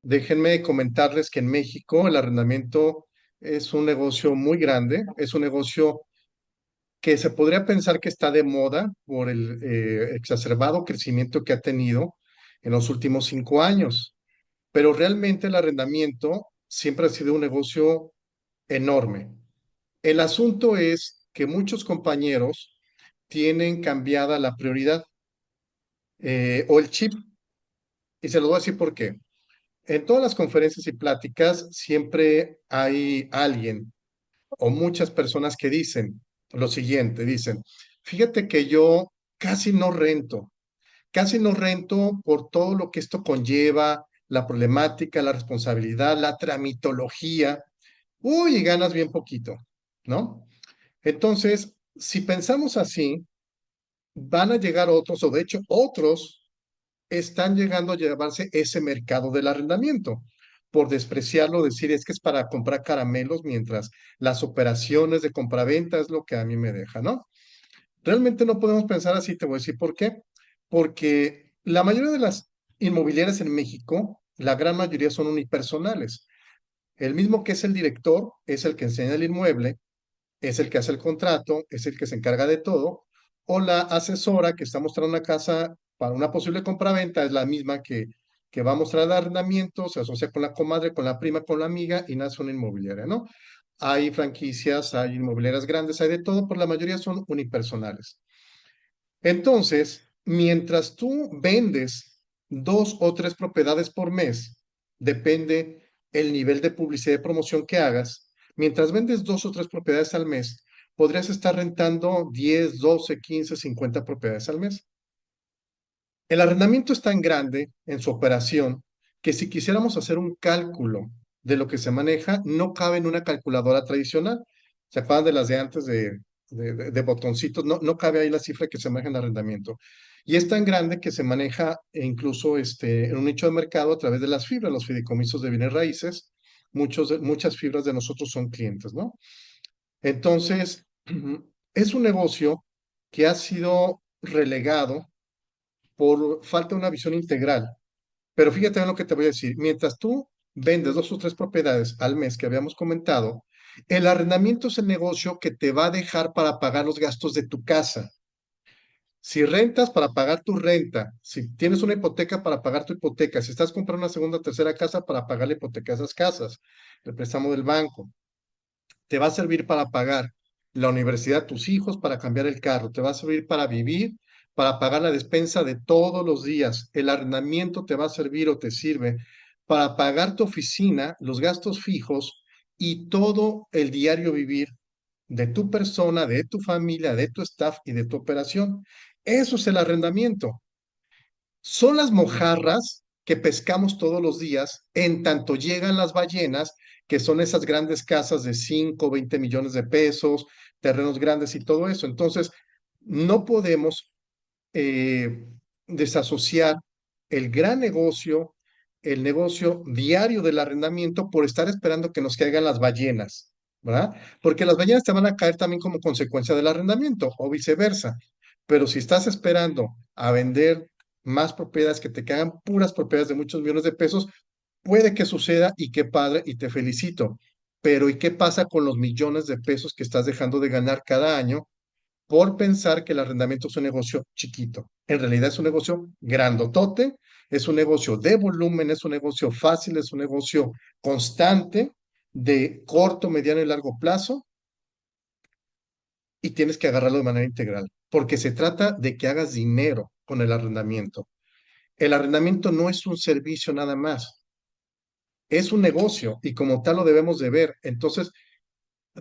Déjenme comentarles que en México el arrendamiento es un negocio muy grande, es un negocio que se podría pensar que está de moda por el exacerbado crecimiento que ha tenido en los últimos 5 años, pero realmente el arrendamiento siempre ha sido un negocio enorme. El asunto es que muchos compañeros tienen cambiada la prioridad o el chip, y se los voy a decir por qué. En todas las conferencias y pláticas siempre hay alguien o muchas personas que dicen lo siguiente, dicen, fíjate que yo casi no rento por todo lo que esto conlleva, la problemática, la responsabilidad, la tramitología. Uy, y ganas bien poquito, ¿no? Entonces, si pensamos así, van a llegar otros, o de hecho otros están llegando a llevarse ese mercado del arrendamiento. Por despreciarlo, decir es que es para comprar caramelos, mientras las operaciones de compraventa es lo que a mí me deja, ¿no? Realmente no podemos pensar así, te voy a decir por qué. Porque la mayoría de las inmobiliarias en México, la gran mayoría son unipersonales. El mismo que es el director es el que enseña el inmueble, es el que hace el contrato, es el que se encarga de todo, o la asesora que está mostrando una casa para una posible compraventa es la misma que va a mostrar el arrendamiento, se asocia con la comadre, con la prima, con la amiga y nace una inmobiliaria, ¿no? Hay franquicias, hay inmobiliarias grandes, hay de todo, pero la mayoría son unipersonales. Entonces, mientras tú vendes 2 o 3 propiedades por mes, depende el nivel de publicidad y promoción que hagas, mientras vendes 2 o 3 propiedades al mes, podrías estar rentando 10, 12, 15, 50 propiedades al mes. El arrendamiento es tan grande en su operación que si quisiéramos hacer un cálculo de lo que se maneja, no cabe en una calculadora tradicional. ¿Se acuerdan de las de antes de botoncitos? No, no cabe ahí la cifra que se maneja en arrendamiento. Y es tan grande que se maneja incluso en un nicho de mercado a través de las fibras, los fideicomisos de bienes raíces. Muchas fibras de nosotros son clientes, ¿no? Entonces, es un negocio que ha sido relegado por falta de una visión integral. Pero fíjate en lo que te voy a decir. Mientras tú vendes 2 o 3 propiedades al mes que habíamos comentado, el arrendamiento es el negocio que te va a dejar para pagar los gastos de tu casa. Si rentas para pagar tu renta, si tienes una hipoteca para pagar tu hipoteca, si estás comprando una segunda o tercera casa para pagar la hipoteca de esas casas, el préstamo del banco, te va a servir para pagar la universidad de tus hijos, para cambiar el carro, te va a servir para vivir, para pagar la despensa de todos los días. El arrendamiento te va a servir o te sirve para pagar tu oficina, los gastos fijos y todo el diario vivir de tu persona, de tu familia, de tu staff y de tu operación. Eso es el arrendamiento. Son las mojarras que pescamos todos los días en tanto llegan las ballenas, que son esas grandes casas de 5, 20 millones de pesos, terrenos grandes y todo eso. Entonces, no podemos eh, desasociar el gran negocio, el negocio diario del arrendamiento por estar esperando que nos caigan las ballenas, ¿verdad? Porque las ballenas te van a caer también como consecuencia del arrendamiento o viceversa. Pero si estás esperando a vender más propiedades que te caigan puras propiedades de muchos millones de pesos, puede que suceda y qué padre y te felicito. Pero ¿y qué pasa con los millones de pesos que estás dejando de ganar cada año por pensar que el arrendamiento es un negocio chiquito? En realidad es un negocio grandotote, es un negocio de volumen, es un negocio fácil, es un negocio constante, de corto, mediano y largo plazo, y tienes que agarrarlo de manera integral, porque se trata de que hagas dinero con el arrendamiento. El arrendamiento no es un servicio nada más, es un negocio y como tal lo debemos de ver. Entonces,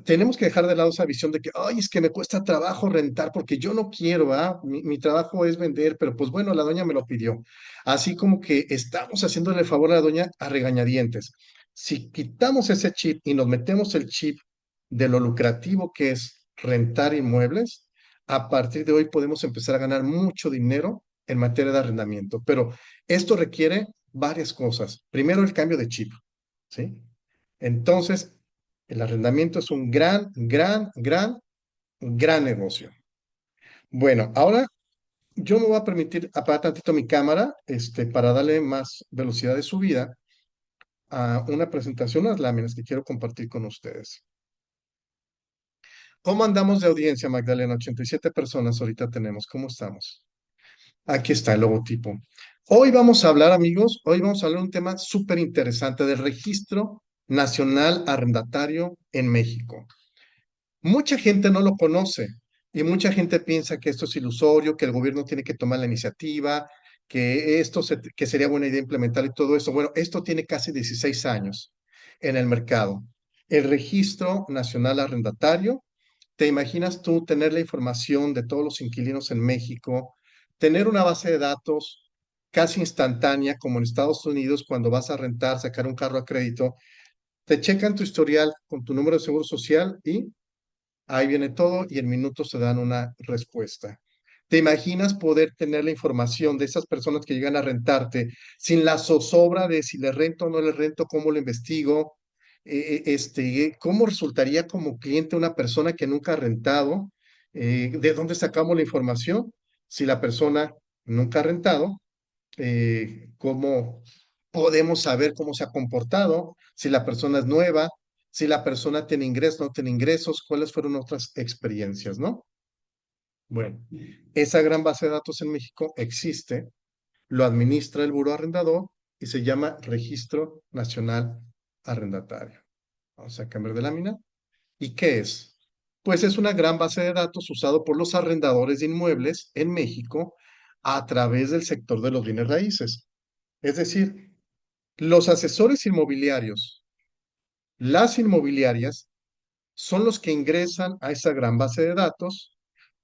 tenemos que dejar de lado esa visión de que, ay, es que me cuesta trabajo rentar porque yo no quiero, ¿ah? Mi trabajo es vender, pero pues bueno, la doña me lo pidió. Así como que estamos haciéndole el favor a la doña a regañadientes. Si quitamos ese chip y nos metemos el chip de lo lucrativo que es rentar inmuebles, a partir de hoy podemos empezar a ganar mucho dinero en materia de arrendamiento. Pero esto requiere varias cosas. Primero, el cambio de chip, ¿sí? Entonces, el arrendamiento es un gran negocio. Bueno, ahora yo me voy a permitir apagar tantito mi cámara, para darle más velocidad de subida a una presentación, unas láminas que quiero compartir con ustedes. ¿Cómo andamos de audiencia, Magdalena? 87 personas ahorita tenemos. ¿Cómo estamos? Aquí está el logotipo. Hoy vamos a hablar, amigos, hoy vamos a hablar de un tema súper interesante del Registro Nacional Arrendatario en México. Mucha gente no lo conoce y mucha gente piensa que esto es ilusorio, que el gobierno tiene que tomar la iniciativa, que que sería buena idea implementar y todo eso. Bueno, esto tiene casi 16 años en el mercado. El Registro Nacional Arrendatario. ¿Te imaginas tú tener la información de todos los inquilinos en México, tener una base de datos casi instantánea como en Estados Unidos cuando vas a rentar, sacar un carro a crédito, te checan tu historial con tu número de seguro social y ahí viene todo y en minutos te dan una respuesta? ¿Te imaginas poder tener la información de esas personas que llegan a rentarte sin la zozobra de si le rento o no le rento, cómo lo investigo? ¿Cómo resultaría como cliente una persona que nunca ha rentado? ¿De dónde sacamos la información? Si la persona nunca ha rentado, ¿cómo podemos saber cómo se ha comportado? Si la persona es nueva, si la persona tiene ingresos, no tiene ingresos, cuáles fueron otras experiencias, ¿no? Bueno, esa gran base de datos en México existe, lo administra el Buró Arrendador y se llama Registro Nacional Arrendatario. Vamos a cambiar de lámina. ¿Y qué es? Pues es una gran base de datos usado por los arrendadores de inmuebles en México a través del sector de los bienes raíces. Es decir, los asesores inmobiliarios, las inmobiliarias, son los que ingresan a esa gran base de datos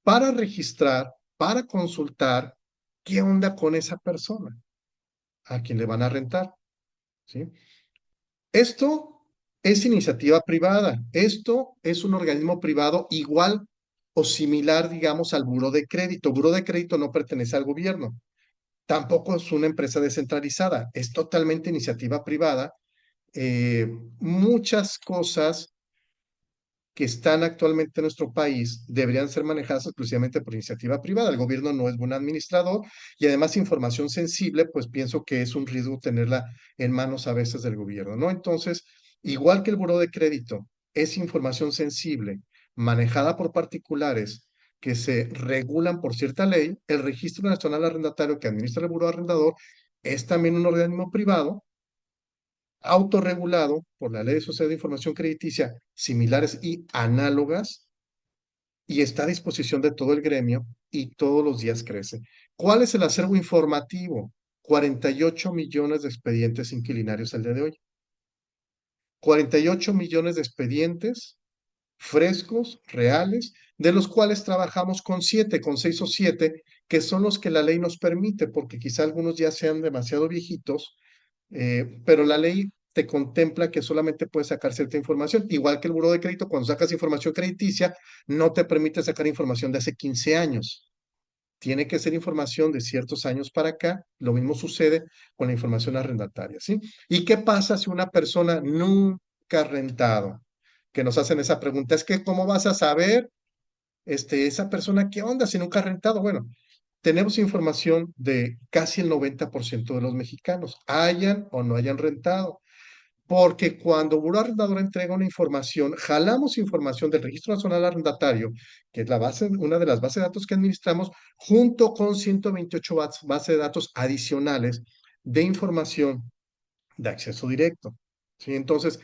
para registrar, para consultar qué onda con esa persona, a quien le van a rentar, ¿sí? Esto es iniciativa privada. Esto es un organismo privado igual o similar, digamos, al Buró de Crédito. Buró de Crédito no pertenece al gobierno. Tampoco es una empresa descentralizada. Es totalmente iniciativa privada. Muchas cosas que están actualmente en nuestro país deberían ser manejadas exclusivamente por iniciativa privada. El gobierno no es buen administrador y además información sensible, pues pienso que es un riesgo tenerla en manos a veces del gobierno, ¿no? Entonces, igual que el buró de crédito es información sensible manejada por particulares que se regulan por cierta ley, el Registro Nacional Arrendatario que administra el buró arrendador es también un organismo privado autorregulado por la Ley de Sociedad de Información Crediticia, similares y análogas, y está a disposición de todo el gremio y todos los días crece. ¿Cuál es el acervo informativo? 48 millones de expedientes inquilinarios al día de hoy. 48 millones de expedientes frescos, reales, de los cuales trabajamos con 7, con 6 o 7, que son los que la ley nos permite, porque quizá algunos ya sean demasiado viejitos, pero la ley te contempla que solamente puedes sacar cierta información, igual que el buró de crédito, cuando sacas información crediticia, no te permite sacar información de hace 15 años. Tiene que ser información de ciertos años para acá. Lo mismo sucede con la información arrendataria, ¿sí? ¿Y qué pasa si una persona nunca ha rentado? Que nos hacen esa pregunta, es que ¿cómo vas a saber, esa persona qué onda si nunca ha rentado? Bueno, tenemos información de casi el 90% de los mexicanos, hayan o no hayan rentado, porque cuando Buró Arrendador entrega una información, jalamos información del Registro Nacional Arrendatario, que es una de las bases de datos que administramos, junto con 128 bases de datos adicionales de información de acceso directo. ¿Sí? Entonces,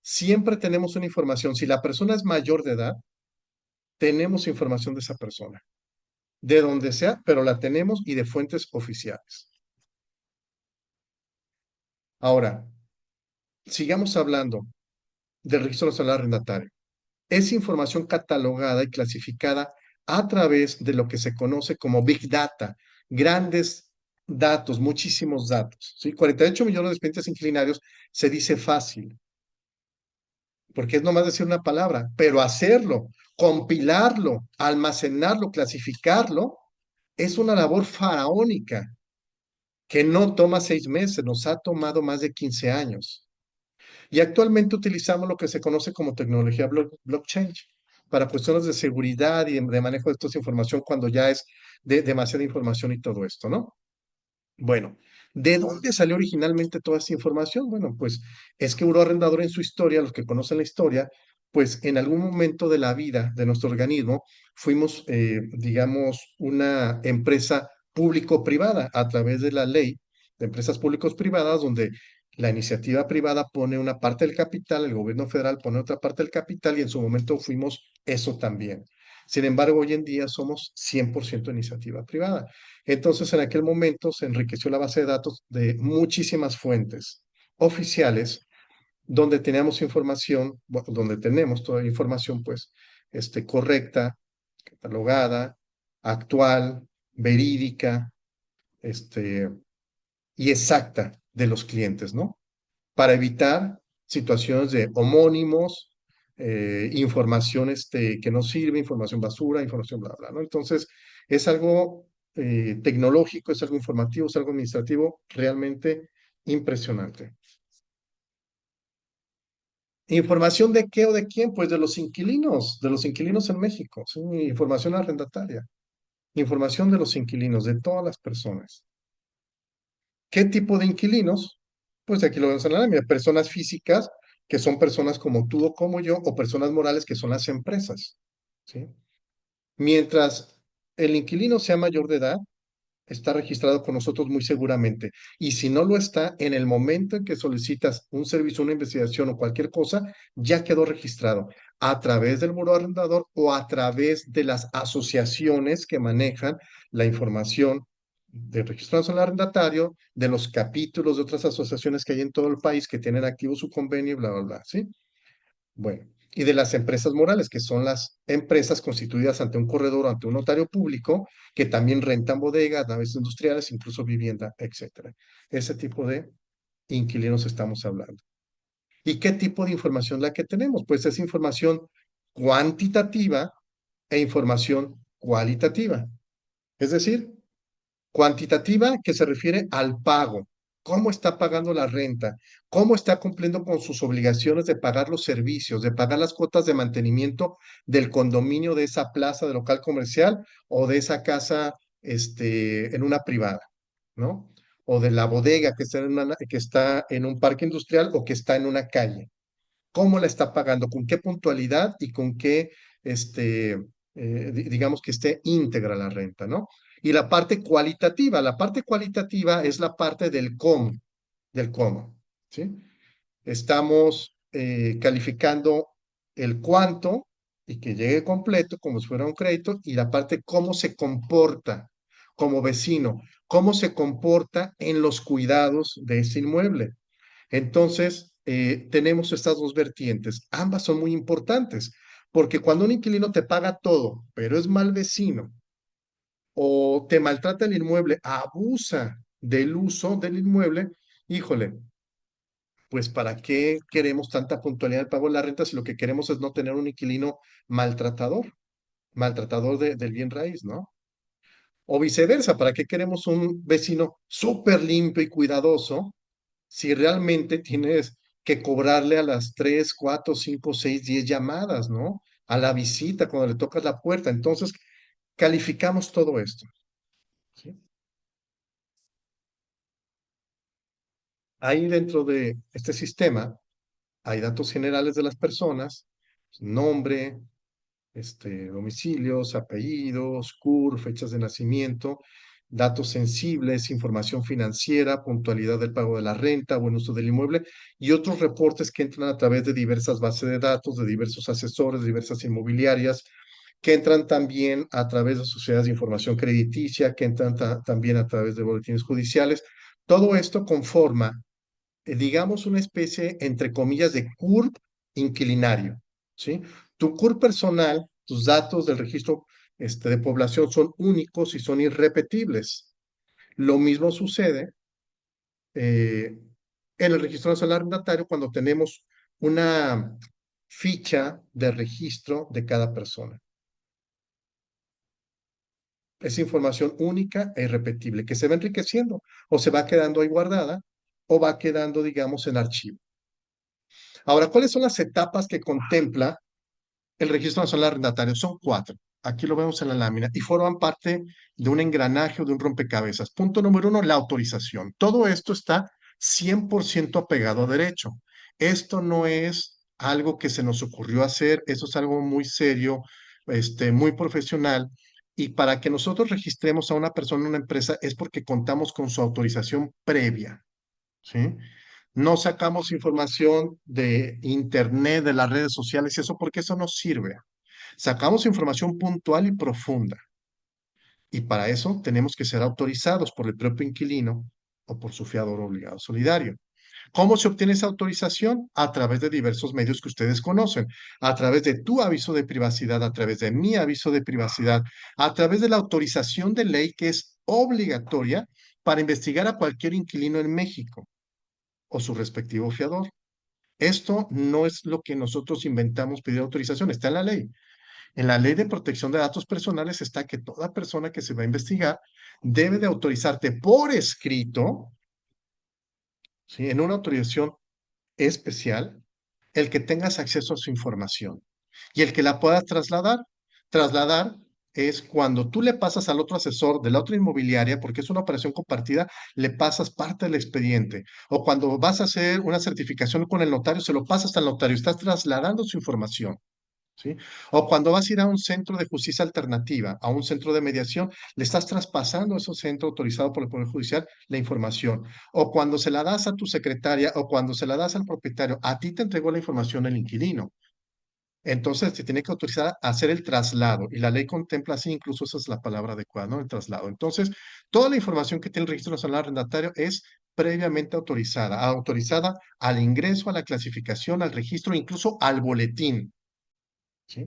siempre tenemos una información. Si la persona es mayor de edad, tenemos información de esa persona, de donde sea, pero la tenemos y de fuentes oficiales. Ahora, sigamos hablando del Registro Nacional Arrendatario. Es información catalogada y clasificada a través de lo que se conoce como Big Data, grandes datos, muchísimos datos. ¿Sí? 48 millones de expedientes inquilinarios se dice fácil, porque es nomás decir una palabra, pero hacerlo, compilarlo, almacenarlo, clasificarlo, es una labor faraónica que no toma 6 meses, nos ha tomado más de 15 años. Y actualmente utilizamos lo que se conoce como tecnología blockchain para cuestiones de seguridad y de manejo de toda esta información cuando ya es demasiada información y todo esto, ¿no? Bueno, ¿de dónde salió originalmente toda esta información? Bueno, pues es que Buró Arrendador en su historia, los que conocen la historia, pues en algún momento de la vida de nuestro organismo fuimos, digamos, una empresa público-privada a través de la ley de empresas públicos privadas, donde la iniciativa privada pone una parte del capital, el gobierno federal pone otra parte del capital y en su momento fuimos eso también. Sin embargo, hoy en día somos 100% iniciativa privada. Entonces, en aquel momento se enriqueció la base de datos de muchísimas fuentes oficiales donde teníamos información, donde tenemos toda la información, pues, correcta, catalogada, actual, verídica, este, y exacta de los clientes, ¿no? Para evitar situaciones de homónimos, información que no sirve, información basura, información bla, bla, ¿no? Entonces, es algo tecnológico, es algo informativo, es algo administrativo realmente impresionante. ¿Información de qué o de quién? Pues de los inquilinos en México, sí, información arrendataria, información de los inquilinos, de todas las personas. ¿Qué tipo de inquilinos? Pues aquí lo vemos en la lámina, personas físicas, que son personas como tú o como yo, o personas morales, que son las empresas, ¿sí? Mientras el inquilino sea mayor de edad, está registrado con nosotros muy seguramente. Y si no lo está, en el momento en que solicitas un servicio, una investigación o cualquier cosa, ya quedó registrado a través del muro arrendador o a través de las asociaciones que manejan la información de registro nacional arrendatario, de los capítulos de otras asociaciones que hay en todo el país que tienen activo su convenio, bla, bla, bla, ¿sí? Bueno, y de las empresas morales, que son las empresas constituidas ante un corredor o ante un notario público, que también rentan bodegas, naves industriales, incluso vivienda, etcétera. Ese tipo de inquilinos estamos hablando. ¿Y qué tipo de información la que tenemos? Pues es información cuantitativa e información cualitativa. Es decir, cuantitativa que se refiere al pago, cómo está pagando la renta, cómo está cumpliendo con sus obligaciones de pagar los servicios, de pagar las cuotas de mantenimiento del condominio de esa plaza de local comercial o de esa casa en una privada, ¿no? O de la bodega que está en un parque industrial o que está en una calle. ¿Cómo la está pagando? ¿Con qué puntualidad y con qué, digamos que esté íntegra la renta, ¿no? Y la parte cualitativa es la parte del cómo, ¿sí? Estamos calificando el cuánto y que llegue completo como si fuera un crédito y la parte cómo se comporta como vecino, cómo se comporta en los cuidados de ese inmueble. Entonces, tenemos estas dos vertientes. Ambas son muy importantes, porque cuando un inquilino te paga todo, pero es mal vecino, o te maltrata el inmueble, abusa del uso del inmueble, híjole, pues ¿para qué queremos tanta puntualidad del pago de la renta si lo que queremos es no tener un inquilino maltratador, maltratador del bien raíz, ¿no? O viceversa, ¿para qué queremos un vecino súper limpio y cuidadoso si realmente tienes que cobrarle a las 3, 4, 5, 6, 10 llamadas, ¿no? A la visita, cuando le tocas la puerta. Entonces, calificamos todo esto, ¿sí? Ahí dentro de este sistema hay datos generales de las personas, nombre, domicilios, apellidos, CUR, fechas de nacimiento, datos sensibles, información financiera, puntualidad del pago de la renta, buen uso del inmueble y otros reportes que entran a través de diversas bases de datos, de diversos asesores, de diversas inmobiliarias, que entran también a través de sociedades de información crediticia, que entran también a través de boletines judiciales. Todo esto conforma, digamos, una especie, entre comillas, de CURP inquilinario, ¿sí? Tu CURP personal, tus datos del registro de población son únicos y son irrepetibles. Lo mismo sucede en el registro nacional arrendatario cuando tenemos una ficha de registro de cada persona. Es información única e irrepetible que se va enriqueciendo o se va quedando ahí guardada o va quedando, digamos, en archivo. Ahora, ¿cuáles son las etapas que contempla el registro nacional arrendatario? Son cuatro. Aquí lo vemos en la lámina y forman parte de un engranaje o de un rompecabezas. Punto número uno, la autorización. Todo esto está 100% apegado a derecho. Esto no es algo que se nos ocurrió hacer, eso es algo muy serio, muy profesional. Y para que nosotros registremos a una persona en una empresa es porque contamos con su autorización previa, ¿sí? No sacamos información de internet, de las redes sociales y eso porque eso no sirve. Sacamos información puntual y profunda. Y para eso tenemos que ser autorizados por el propio inquilino o por su fiador obligado solidario. ¿Cómo se obtiene esa autorización? A través de diversos medios que ustedes conocen, a través de tu aviso de privacidad, a través de mi aviso de privacidad, a través de la autorización de ley que es obligatoria para investigar a cualquier inquilino en México o su respectivo fiador. Esto no es lo que nosotros inventamos pedir autorización, está en la ley. En la ley de protección de datos personales está que toda persona que se va a investigar debe de autorizarte por escrito, ¿sí? En una autorización especial, el que tengas acceso a su información y el que la puedas trasladar. Trasladar es cuando tú le pasas al otro asesor de la otra inmobiliaria, porque es una operación compartida, le pasas parte del expediente. O cuando vas a hacer una certificación con el notario, se lo pasas al notario, estás trasladando su información. ¿Sí? O cuando vas a ir a un centro de justicia alternativa, a un centro de mediación, le estás traspasando a ese centro autorizado por el Poder Judicial la información. O cuando se la das a tu secretaria o cuando se la das al propietario, a ti te entregó la información el inquilino. Entonces te tiene que autorizar a hacer el traslado y la ley contempla así, incluso esa es la palabra adecuada, ¿no? El traslado. Entonces, toda la información que tiene el Registro Nacional de Arrendatario es previamente autorizada, autorizada al ingreso, a la clasificación, al registro, incluso al boletín. ¿Sí?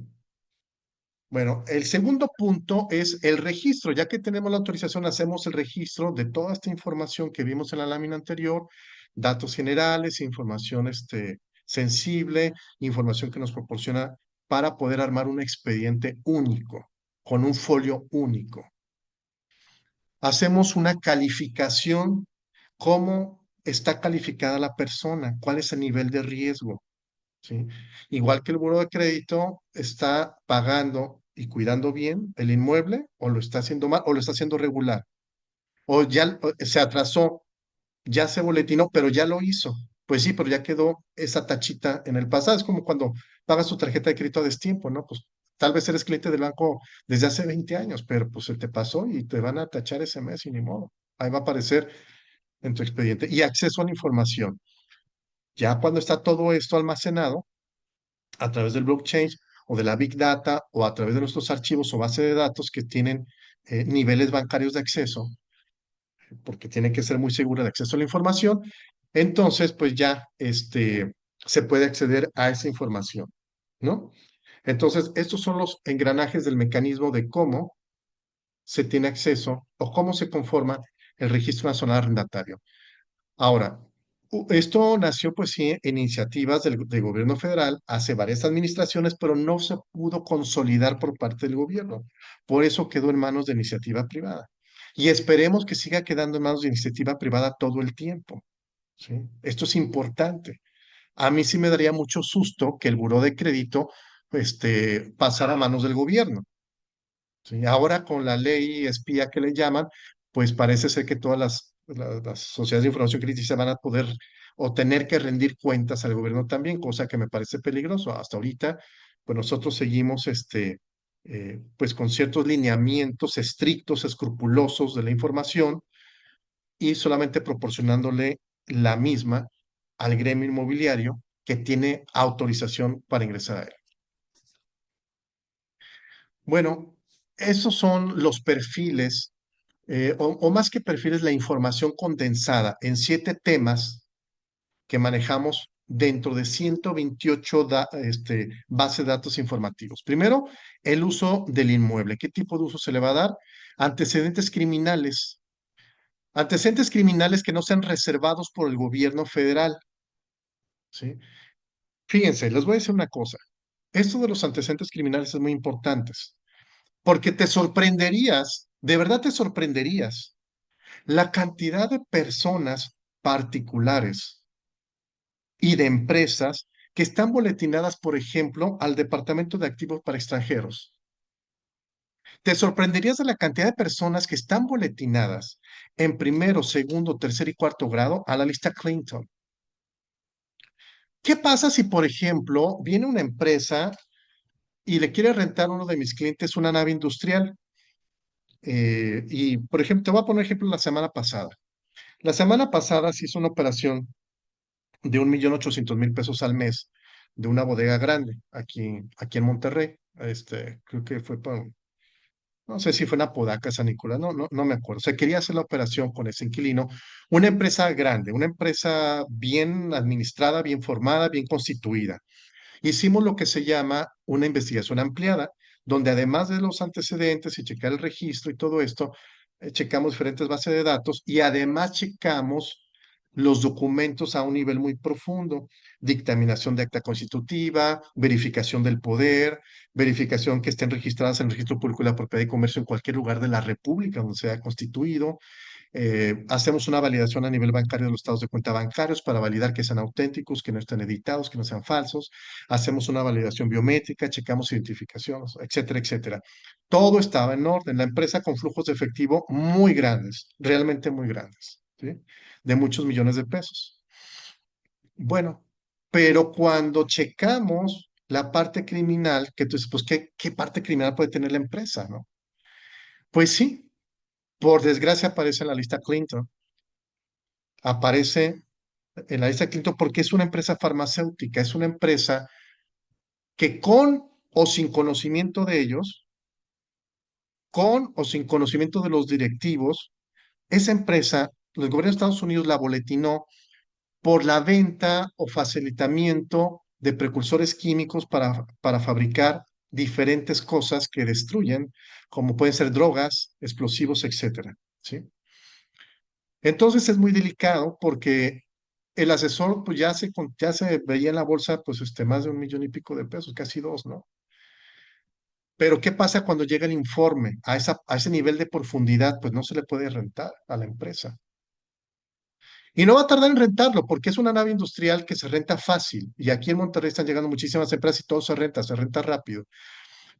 Bueno, el segundo punto es el registro. Ya que tenemos la autorización, hacemos el registro de toda esta información que vimos en la lámina anterior, datos generales, información sensible, información que nos proporciona para poder armar un expediente único, con un folio único. Hacemos una calificación, cómo está calificada la persona, cuál es el nivel de riesgo. ¿Sí? Igual que el buro de crédito está pagando y cuidando bien el inmueble, o lo está haciendo mal, o lo está haciendo regular, o ya se atrasó, ya se boletinó, pero ya lo hizo. Pues sí, pero ya quedó esa tachita en el pasado. Es como cuando pagas tu tarjeta de crédito a destiempo, ¿no? Pues tal vez eres cliente del banco desde hace 20 años, pero pues se te pasó y te van a tachar ese mes y ni modo. Ahí va a aparecer en tu expediente. Y acceso a la información. Ya cuando está todo esto almacenado, a través del blockchain o de la Big Data o a través de nuestros archivos o base de datos que tienen niveles bancarios de acceso, porque tiene que ser muy segura de acceso a la información, entonces pues ya se puede acceder a esa información, ¿no? Entonces, estos son los engranajes del mecanismo de cómo se tiene acceso o cómo se conforma el Registro Nacional Arrendatario. Ahora, esto nació pues sí en iniciativas del gobierno federal hace varias administraciones, pero no se pudo consolidar por parte del gobierno. Por eso quedó en manos de iniciativa privada. Y esperemos que siga quedando en manos de iniciativa privada todo el tiempo. ¿Sí? Esto es importante. A mí sí me daría mucho susto que el buró de crédito pasara a manos del gobierno. ¿Sí? Ahora con la ley espía que le llaman, pues parece ser que todas las sociedades de información crítica van a poder o tener que rendir cuentas al gobierno también, cosa que me parece peligroso. Hasta ahorita, pues nosotros seguimos pues con ciertos lineamientos estrictos, escrupulosos de la información y solamente proporcionándole la misma al gremio inmobiliario que tiene autorización para ingresar a él. Bueno, esos son los perfiles, o más que perfiles, la información condensada en 7 temas que manejamos dentro de 128 bases de datos informativos. Primero, el uso del inmueble. ¿Qué tipo de uso se le va a dar? Antecedentes criminales. Antecedentes criminales que no sean reservados por el gobierno federal. ¿Sí? Fíjense, les voy a decir una cosa. Esto de los antecedentes criminales es muy importante. Porque te sorprenderías, de verdad te sorprenderías, la cantidad de personas particulares y de empresas que están boletinadas, por ejemplo, al Departamento de Activos para Extranjeros. Te sorprenderías de la cantidad de personas que están boletinadas en primero, segundo, tercer y cuarto grado a la lista Clinton. ¿Qué pasa si, por ejemplo, viene una empresa y le quiere rentar a uno de mis clientes una nave industrial? Y, por ejemplo, te voy a poner ejemplo la semana pasada. La semana pasada se hizo una operación de 1.800.000 pesos al mes de una bodega grande aquí en Monterrey. Creo que fue para, no sé si fue en Apodaca, San Nicolás, no me acuerdo. Se quería hacer la operación con ese inquilino, una empresa grande, una empresa bien administrada, bien formada, bien constituida. Hicimos lo que se llama una investigación ampliada, donde además de los antecedentes y checar el registro y todo esto, checamos diferentes bases de datos y además checamos los documentos a un nivel muy profundo, dictaminación de acta constitutiva, verificación del poder, verificación que estén registradas en el registro público de la propiedad y comercio en cualquier lugar de la República donde sea constituido, hacemos una validación a nivel bancario de los estados de cuenta bancarios para validar que sean auténticos, que no estén editados, que no sean falsos. Hacemos una validación biométrica, checamos identificaciones, etcétera, etcétera. Todo estaba en orden. La empresa con flujos de efectivo muy grandes, realmente muy grandes, ¿sí? De muchos millones de pesos. Bueno, pero cuando checamos la parte criminal, que tú dices, pues, ¿qué parte criminal puede tener la empresa, no? Pues sí, por desgracia aparece en la lista Clinton, aparece en la lista Clinton porque es una empresa farmacéutica, es una empresa que con o sin conocimiento de ellos, con o sin conocimiento de los directivos, esa empresa, el gobierno de Estados Unidos la boletinó por la venta o facilitamiento de precursores químicos para fabricar diferentes cosas que destruyen, como pueden ser drogas, explosivos, etcétera, ¿sí? Entonces es muy delicado porque el asesor pues ya se veía en la bolsa pues más de 1.000.000 y pico de pesos, casi dos, ¿no? Pero ¿qué pasa cuando llega el informe a ese nivel de profundidad? Pues no se le puede rentar a la empresa. Y no va a tardar en rentarlo porque es una nave industrial que se renta fácil. Y aquí en Monterrey están llegando muchísimas empresas y todo se renta rápido.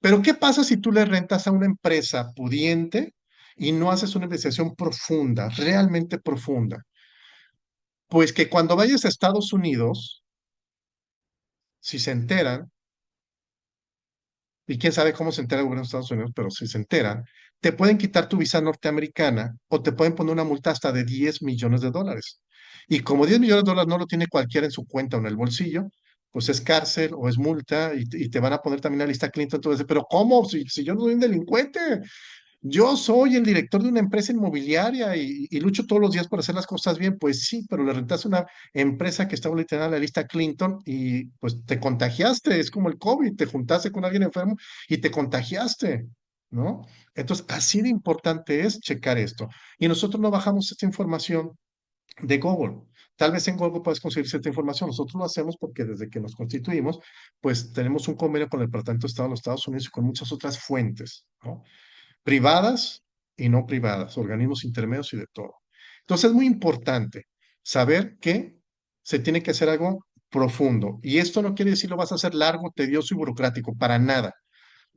Pero ¿qué pasa si tú le rentas a una empresa pudiente y no haces una investigación profunda, realmente profunda? Pues que cuando vayas a Estados Unidos, si se enteran, y quién sabe cómo se entera el gobierno de Estados Unidos, pero si se enteran, te pueden quitar tu visa norteamericana o te pueden poner una multa hasta de 10 millones de dólares. Y como 10 millones de dólares no lo tiene cualquiera en su cuenta o en el bolsillo, pues es cárcel o es multa y te van a poner también la lista Clinton. Entonces, pero ¿cómo? Si yo no soy un delincuente, yo soy el director de una empresa inmobiliaria y lucho todos los días por hacer las cosas bien. Pues sí, pero le rentaste una empresa que estaba literal en la lista Clinton y pues te contagiaste. Es como el COVID, te juntaste con alguien enfermo y te contagiaste, ¿no? Entonces, así de importante es checar esto. Y nosotros no bajamos esta información de Google. Tal vez en Google puedes conseguir cierta información. Nosotros lo hacemos porque desde que nos constituimos, pues tenemos un convenio con el Departamento de Estado de los Estados Unidos y con muchas otras fuentes, ¿no? Privadas y no privadas, organismos intermedios y de todo. Entonces es muy importante saber que se tiene que hacer algo profundo. Y esto no quiere decir lo vas a hacer largo, tedioso y burocrático, para nada.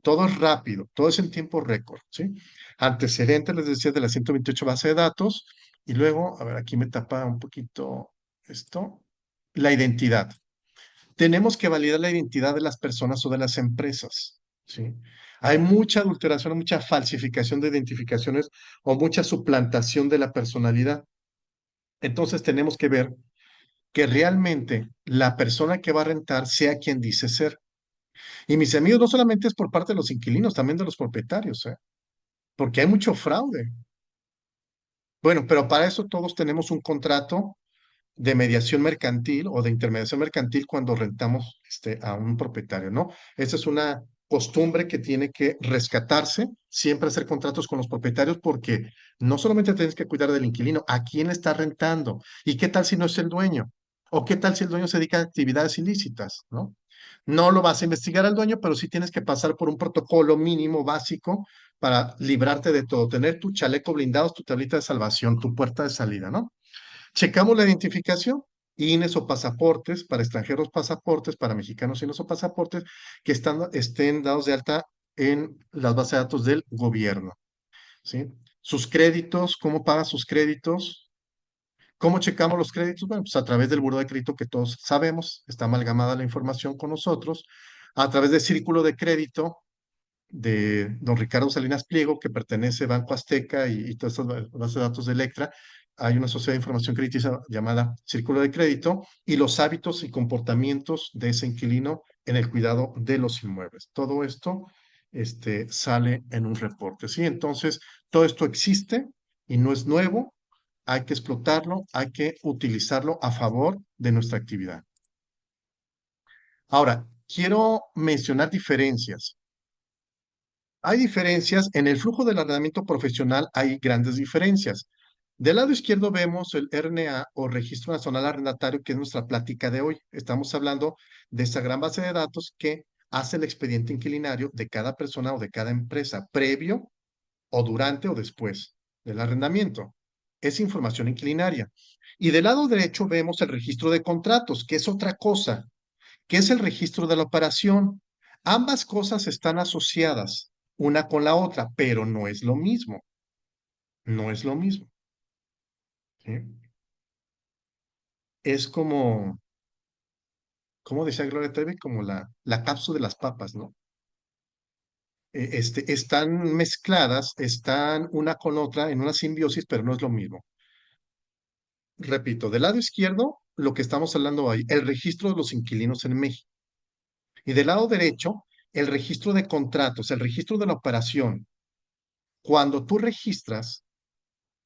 Todo es rápido, todo es en tiempo récord, ¿sí? Antecedentes, les decía, de la 128 base de datos. Y luego, a ver, aquí me tapa un poquito esto, la identidad. Tenemos que validar la identidad de las personas o de las empresas, ¿sí? Hay mucha adulteración, mucha falsificación de identificaciones o mucha suplantación de la personalidad. Entonces tenemos que ver que realmente la persona que va a rentar sea quien dice ser. Y mis amigos, no solamente es por parte de los inquilinos, también de los propietarios, ¿eh? Porque hay mucho fraude. Bueno, pero para eso todos tenemos un contrato de mediación mercantil o de intermediación mercantil cuando rentamos a un propietario, ¿no? Esa es una costumbre que tiene que rescatarse, siempre hacer contratos con los propietarios porque no solamente tienes que cuidar del inquilino, ¿a quién le está rentando? ¿Y qué tal si no es el dueño? ¿O qué tal si el dueño se dedica a actividades ilícitas, ¿no? No lo vas a investigar al dueño, pero sí tienes que pasar por un protocolo mínimo básico para librarte de todo, tener tu chaleco blindado, tu tablita de salvación, tu puerta de salida, ¿no? Checamos la identificación, INES o pasaportes, para extranjeros pasaportes, para mexicanos INES o pasaportes, que estén dados de alta en las bases de datos del gobierno, ¿sí? Sus créditos, ¿cómo pagan sus créditos? ¿Cómo checamos los créditos? Bueno, pues a través del buró de crédito que todos sabemos, está amalgamada la información con nosotros, a través del círculo de crédito de don Ricardo Salinas Pliego, que pertenece a Banco Azteca y todas estas bases de datos de Electra. Hay una sociedad de información crediticia llamada Círculo de Crédito y los hábitos y comportamientos de ese inquilino en el cuidado de los inmuebles. Todo esto sale en un reporte, ¿sí? Entonces, todo esto existe y no es nuevo. Hay que explotarlo, hay que utilizarlo a favor de nuestra actividad. Ahora, quiero mencionar diferencias. Hay diferencias, en el flujo del arrendamiento profesional hay grandes diferencias. Del lado izquierdo vemos el RNA o Registro Nacional Arrendatario, que es nuestra plática de hoy. Estamos hablando de esa gran base de datos que hace el expediente inquilinario de cada persona o de cada empresa, previo o durante o después del arrendamiento. Es información inquilinaria. Y del lado derecho vemos el registro de contratos, que es otra cosa, que es el registro de la operación. Ambas cosas están asociadas una con la otra, pero no es lo mismo. No es lo mismo. ¿Sí? Es como, como decía Gloria Trevi, como la cápsula de las papas, ¿no? Están mezcladas, están una con otra en una simbiosis, pero no es lo mismo. Repito, del lado izquierdo, lo que estamos hablando hoy, el registro de los inquilinos en México. Y del lado derecho, el registro de contratos, el registro de la operación. Cuando tú registras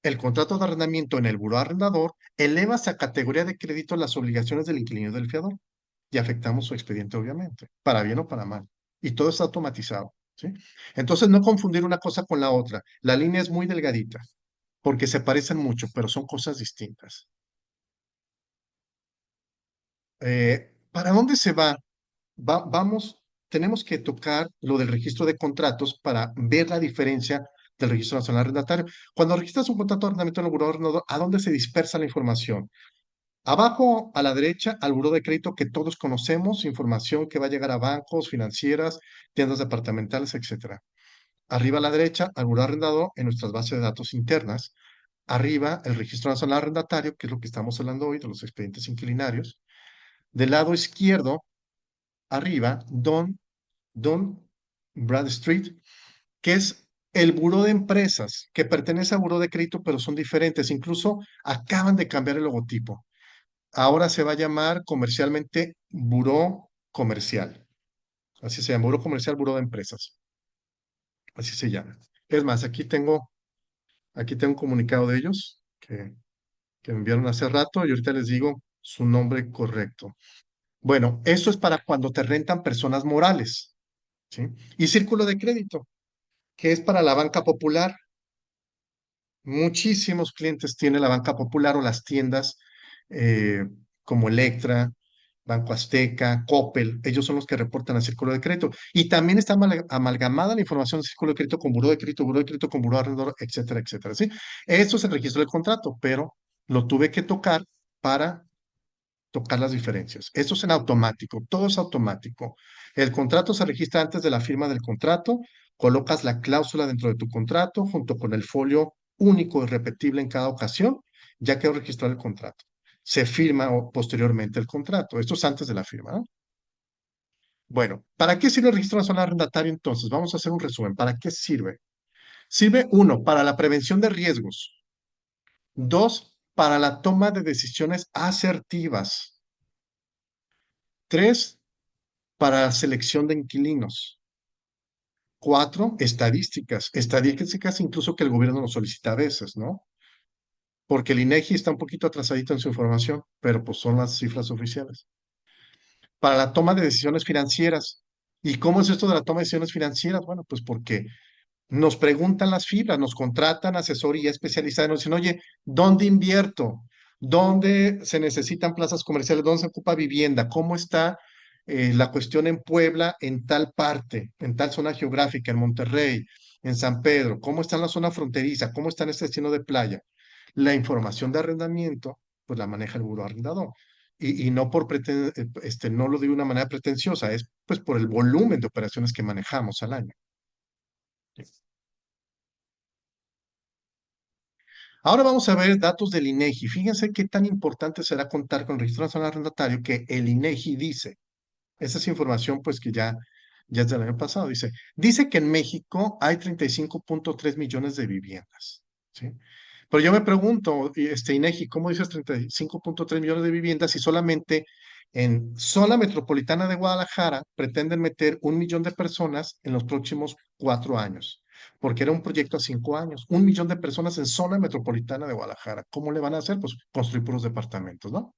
el contrato de arrendamiento en el buró arrendador, elevas a categoría de crédito las obligaciones del inquilino y del fiador y afectamos su expediente, obviamente, para bien o para mal. Y todo está automatizado, ¿sí? Entonces, no confundir una cosa con la otra. La línea es muy delgadita, porque se parecen mucho, pero son cosas distintas. ¿Para dónde se va? Vamos, tenemos que tocar lo del registro de contratos para ver la diferencia del registro nacional arrendatario. Cuando registras un contrato de arrendamiento en el buró arrendador, ¿a dónde se dispersa la información? Abajo a la derecha, al buró de crédito que todos conocemos, información que va a llegar a bancos, financieras, tiendas departamentales, etcétera. Arriba a la derecha, al buró arrendador en nuestras bases de datos internas. Arriba, el registro nacional arrendatario, que es lo que estamos hablando hoy de los expedientes inquilinarios. Del lado izquierdo, arriba, Don Bradstreet, que es el buró de empresas, que pertenece al buró de crédito, pero son diferentes. Incluso acaban de cambiar el logotipo. Ahora se va a llamar comercialmente Buró Comercial. Así se llama, Buró Comercial, Buró de Empresas. Así se llama. Es más, aquí tengo un comunicado de ellos que me enviaron hace rato y ahorita les digo su nombre correcto. Bueno, eso es para cuando te rentan personas morales, ¿sí? Y círculo de crédito, que es para la banca popular. Muchísimos clientes tiene la banca popular o las tiendas eh, como Electra, Banco Azteca, Coppel, ellos son los que reportan al círculo de crédito. Y también está amalgamada la información del círculo de crédito con buró de crédito con buró arrendador, etcétera, etcétera. ¿Sí? Esto es el registro del contrato, pero lo tuve que tocar para tocar las diferencias. Esto es en automático, todo es automático. El contrato se registra antes de la firma del contrato, colocas la cláusula dentro de tu contrato junto con el folio único y repetible en cada ocasión, ya quedó registrado el contrato. Se firma posteriormente el contrato. Esto es antes de la firma, ¿no? Bueno, ¿para qué sirve el registro nacional arrendatario entonces? Vamos a hacer un resumen. ¿Para qué sirve? Sirve, uno, para la prevención de riesgos. Dos, para la toma de decisiones asertivas. Tres, para la selección de inquilinos. Cuatro, estadísticas. Estadísticas incluso que el gobierno nos solicita a veces, ¿no? Porque el INEGI está un poquito atrasadito en su información, pero pues son las cifras oficiales. Para la toma de decisiones financieras. ¿Y cómo es esto de la toma de decisiones financieras? Bueno, pues porque nos preguntan las fibras, nos contratan asesoría especializada y nos dicen, oye, ¿dónde invierto? ¿Dónde se necesitan plazas comerciales? ¿Dónde se ocupa vivienda? ¿Cómo está la cuestión en Puebla, en tal parte, en tal zona geográfica, en Monterrey, en San Pedro? ¿Cómo está en la zona fronteriza? ¿Cómo está en este destino de playa? La información de arrendamiento, pues la maneja el buró arrendador. Y no no lo digo de una manera pretenciosa, es pues por el volumen de operaciones que manejamos al año. Ahora vamos a ver datos del INEGI. Fíjense qué tan importante será contar con el Registro Nacional Arrendatario que el INEGI dice. Esa es información pues que ya es del año pasado. Dice que en México hay 35.3 millones de viviendas, ¿sí? Pero yo me pregunto, INEGI, ¿cómo dices 35.3 millones de viviendas si solamente en zona metropolitana de Guadalajara pretenden meter 1 millón de personas en los próximos 4 años? Porque era un proyecto a 5 años. 1 millón de personas en zona metropolitana de Guadalajara. ¿Cómo le van a hacer? Pues construir puros departamentos, ¿no?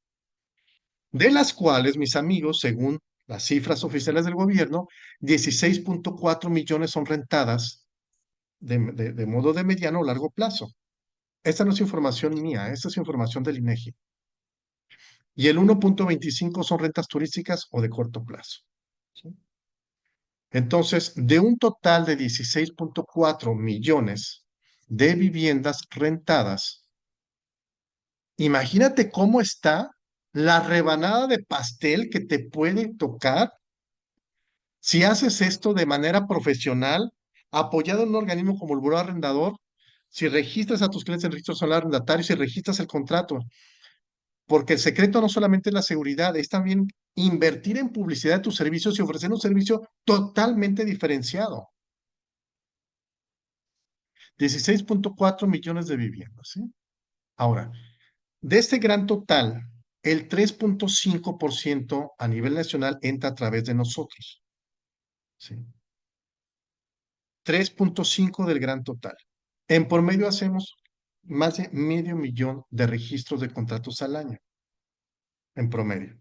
De las cuales, mis amigos, según las cifras oficiales del gobierno, 16.4 millones son rentadas de modo de mediano o largo plazo. Esta no es información mía, esta es información del INEGI. Y el 1.25 son rentas turísticas o de corto plazo. ¿Sí? Entonces, de un total de 16.4 millones de viviendas rentadas, imagínate cómo está la rebanada de pastel que te puede tocar si haces esto de manera profesional, apoyado en un organismo como el Buró Arrendador, si registras a tus clientes en el registro solar arrendatario, si registras el contrato, porque el secreto no solamente es la seguridad, es también invertir en publicidad de tus servicios y ofrecer un servicio totalmente diferenciado. 16.4 millones de viviendas, ¿sí? Ahora, de este gran total, el 3.5% a nivel nacional entra a través de nosotros, ¿sí? 3.5 del gran total. En promedio hacemos más de 500,000 de registros de contratos al año, en promedio,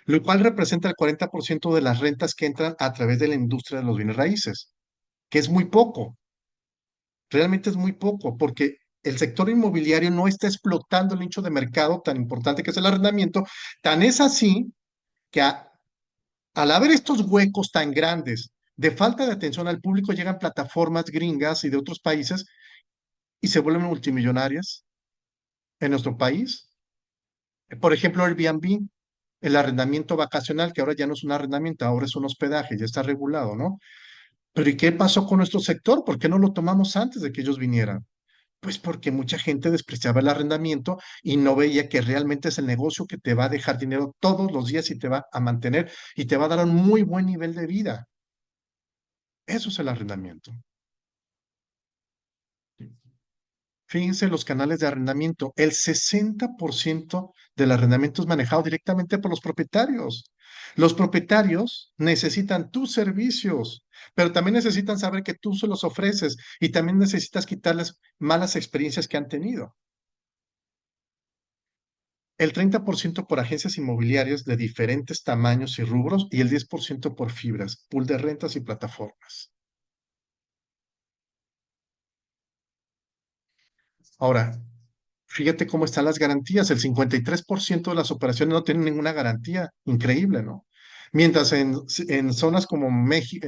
lo cual representa el 40% de las rentas que entran a través de la industria de los bienes raíces, que es muy poco, realmente es muy poco, porque el sector inmobiliario no está explotando el nicho de mercado tan importante que es el arrendamiento, tan es así que al haber estos huecos tan grandes de falta de atención al público, llegan plataformas gringas y de otros países y se vuelven multimillonarias en nuestro país. Por ejemplo, Airbnb, el arrendamiento vacacional, que ahora ya no es un arrendamiento, ahora es un hospedaje, ya está regulado, ¿no? Pero ¿y qué pasó con nuestro sector? ¿Por qué no lo tomamos antes de que ellos vinieran? Pues porque mucha gente despreciaba el arrendamiento y no veía que realmente es el negocio que te va a dejar dinero todos los días y te va a mantener y te va a dar un muy buen nivel de vida. Eso es el arrendamiento. Fíjense los canales de arrendamiento. El 60% del arrendamiento es manejado directamente por los propietarios. Los propietarios necesitan tus servicios, pero también necesitan saber que tú se los ofreces y también necesitas quitarles malas experiencias que han tenido. El 30% por agencias inmobiliarias de diferentes tamaños y rubros y el 10% por fibras, pool de rentas y plataformas. Ahora, fíjate cómo están las garantías. El 53% de las operaciones no tienen ninguna garantía. Increíble, ¿no? Mientras en zonas como México,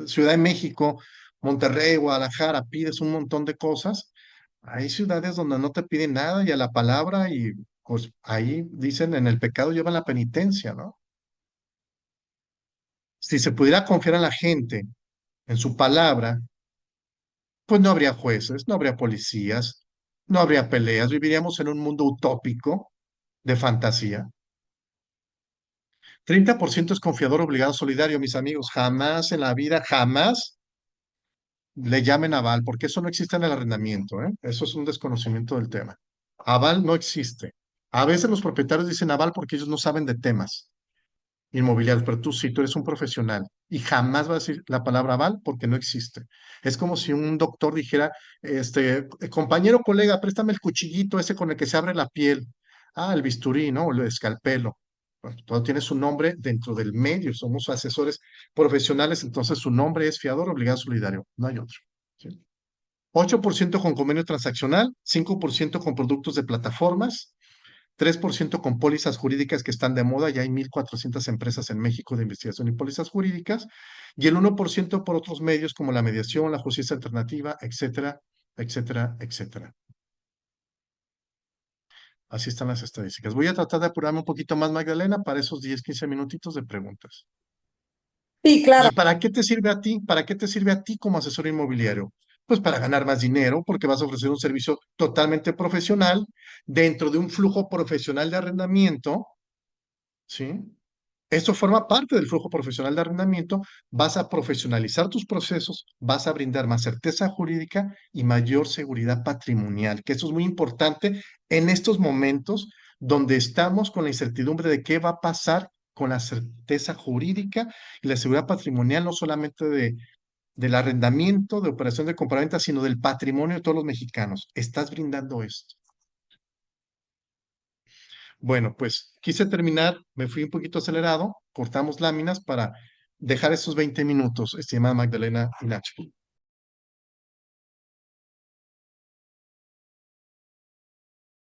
Ciudad de México, Monterrey, Guadalajara, pides un montón de cosas. Hay ciudades donde no te piden nada y a la palabra y pues ahí dicen en el pecado llevan la penitencia, ¿no? Si se pudiera confiar a la gente en su palabra, pues no habría jueces, no habría policías, no habría peleas, viviríamos en un mundo utópico de fantasía. 30% es confiador obligado solidario, mis amigos. Jamás en la vida, jamás le llamen aval, porque eso no existe en el arrendamiento, ¿eh? Eso es un desconocimiento del tema. Aval no existe. A veces los propietarios dicen aval porque ellos no saben de temas inmobiliarios, pero tú sí, tú eres un profesional y jamás vas a decir la palabra aval porque no existe. Es como si un doctor dijera, compañero, colega, préstame el cuchillito ese con el que se abre la piel. Ah, el bisturí, ¿no? O el escalpelo. Bueno, todo tiene su nombre dentro del medio, somos asesores profesionales, entonces su nombre es fiador obligado solidario, no hay otro. ¿Sí? 8% con convenio transaccional, 5% con productos de plataformas, 3% con pólizas jurídicas que están de moda, ya hay 1,400 empresas en México de investigación y pólizas jurídicas, y el 1% por otros medios como la mediación, la justicia alternativa, etcétera, etcétera, etcétera. Así están las estadísticas. Voy a tratar de apurarme un poquito más, Magdalena, para esos 10, 15 minutitos de preguntas. Sí, claro. ¿Y para qué te sirve a ti? ¿Para qué te sirve a ti como asesor inmobiliario? Pues para ganar más dinero, porque vas a ofrecer un servicio totalmente profesional dentro de un flujo profesional de arrendamiento, ¿sí? Esto forma parte del flujo profesional de arrendamiento. Vas a profesionalizar tus procesos, vas a brindar más certeza jurídica y mayor seguridad patrimonial, que eso es muy importante en estos momentos donde estamos con la incertidumbre de qué va a pasar con la certeza jurídica y la seguridad patrimonial, no solamente del arrendamiento, de operación de compraventa, sino del patrimonio de todos los mexicanos. Estás brindando esto. Bueno, pues quise terminar, me fui un poquito acelerado, cortamos láminas para dejar esos 20 minutos, estimada Magdalena y Nacho.